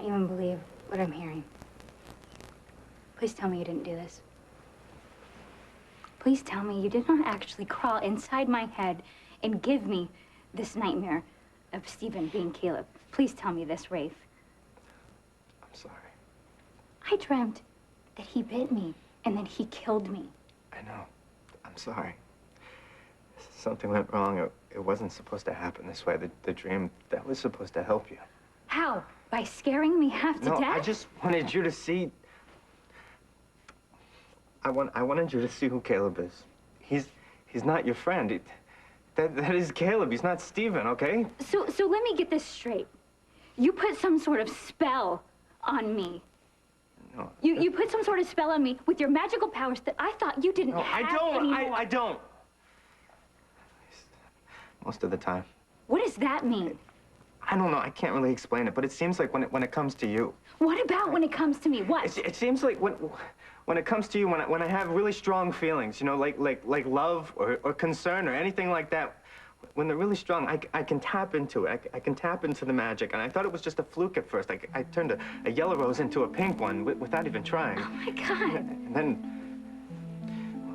can't even believe what I'm hearing. Please tell me you didn't do this. Please tell me you did not actually crawl inside my head and give me this nightmare of Stephen being Caleb. Please tell me this, Rafe. I'm sorry. I dreamt that he bit me and then he killed me. I know. I'm sorry. Something went wrong. It wasn't supposed to happen this way. The dream, that was supposed to help you. How? By scaring me half to death? No, I just wanted you to see... I wanted you to see who Caleb is. He's not your friend. That is Caleb. He's not Stephen, okay? So let me get this straight. You put some sort of spell on me. No. You put some sort of spell on me with your magical powers that I thought you didn't have anymore. I don't. Most of the time. What does that mean? I don't know. I can't really explain it, but it seems like when it comes to you. What about when it comes to me? What? It seems like when it comes to you, when I have really strong feelings, you know, like love or concern or anything like that, when they're really strong, I can tap into it. I can tap into the magic. And I thought it was just a fluke at first. I turned a yellow rose into a pink one without even trying. Oh, my God. And then,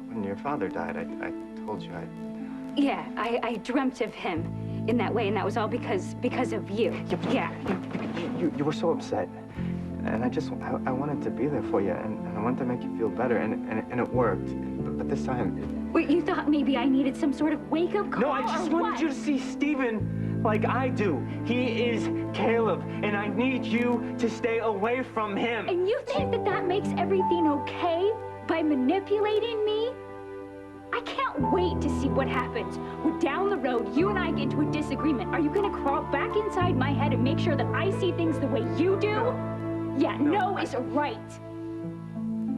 when your father died, I told you Yeah, I dreamt of him in that way, and that was all because of you. Yeah. You were so upset. And I wanted to be there for you, and I wanted to make you feel better, and it worked. But this time... Wait, you thought maybe I needed some sort of wake-up call? No, I just wanted you to see Stephen like I do. He is Caleb, and I need you to stay away from him. And you think that makes everything okay by manipulating me? I can't wait to see what happens. When down the road, you and I get into a disagreement. Are you gonna crawl back inside my head and make sure that I see things the way you do? Yeah, no is right.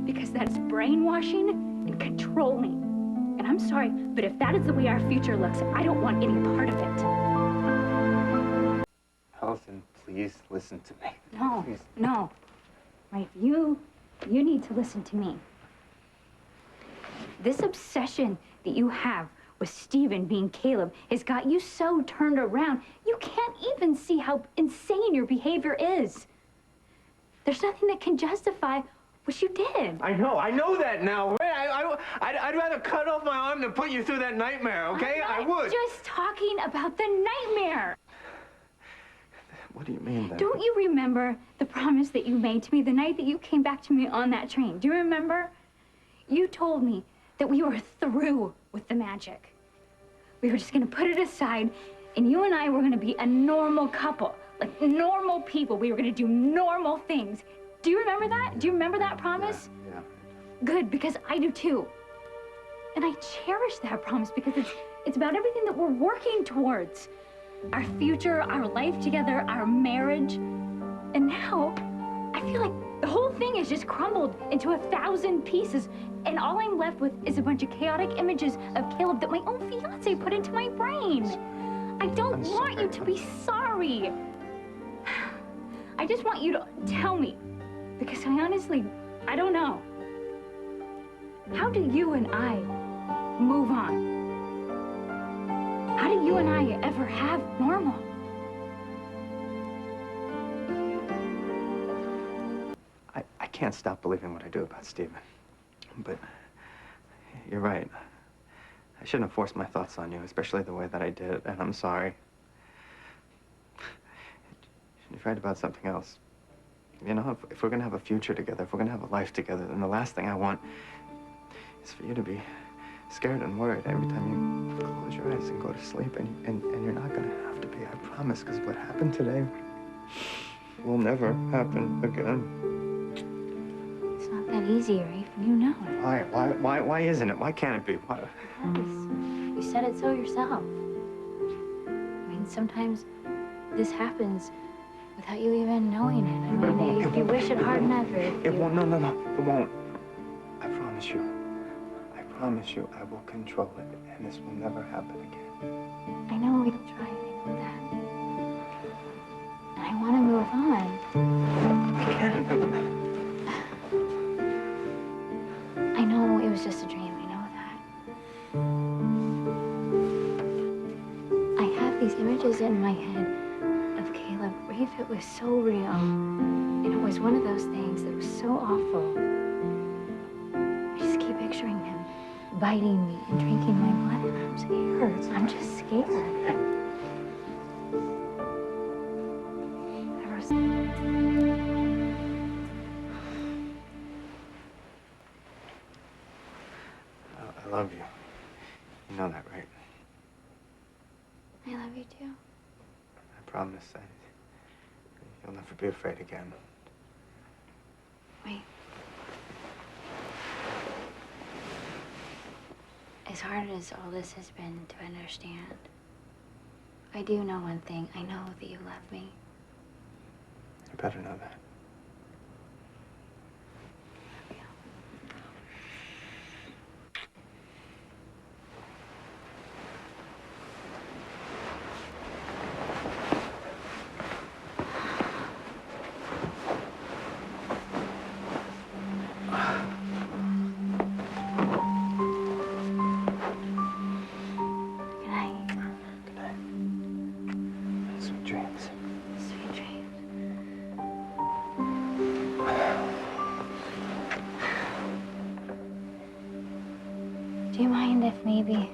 Because that's brainwashing and controlling. And I'm sorry, but if that is the way our future looks, I don't want any part of it. Allison, please listen to me. No, please. No. Right, you need to listen to me. This obsession that you have with Stephen being Caleb has got you so turned around, you can't even see how insane your behavior is. There's nothing that can justify what you did. I know that now. I'd rather cut off my arm than put you through that nightmare, okay? I would. Just talking about the nightmare. What do you mean, then? Don't you remember the promise that you made to me the night that you came back to me on that train? Do you remember? You told me that we were through with the magic. We were just gonna put it aside, and you and I were gonna be a normal couple. Like normal people. We were gonna do normal things. Do you remember that? Do you remember that promise? Yeah. Good, because I do too. And I cherish that promise because it's about everything that we're working towards. Our future, our life together, our marriage. And now, I feel like the whole thing has just crumbled into 1,000 pieces. And all I'm left with is a bunch of chaotic images of Caleb that my own fiance put into my brain. I don't want you to be sorry. I just want you to tell me, because I honestly, I don't know. How do you and I move on? How do you and I ever have normal? I can't stop believing what I do about Stephen. But you're right. I shouldn't have forced my thoughts on you, especially the way that I did, and I'm sorry. You're right about something else. You know, if we're gonna have a future together, if we're gonna have a life together, then the last thing I want is for you to be scared and worried every time you close your eyes and go to sleep, and you're not gonna have to be, I promise, because what happened today will never happen again. It's not that easy, Rafe, and you know it. Why isn't it? Why can't it be? Why? Because you said it so yourself. I mean, sometimes this happens without you even knowing it. I mean, if you wish it hard enough, or it won't. No. It won't. I promise you. I promise you, I will control it, and this will never happen again. I know we'll try, I know that. And I want to move on. I can't. I know it was just a dream, I know that. I have these images in my head of Caleb. Rafe, it was so real. was one of those things that was so awful. I just keep picturing him biting me and drinking my blood, and I'm scared. I'm just scared. I love you. You know that, right? I love you too. I promise that you'll never be afraid again. Wait. As hard as all this has been to understand, I do know one thing. I know that you love me. You better know that. Good night. Good night. Sweet dreams. Sweet dreams. Do you mind if maybe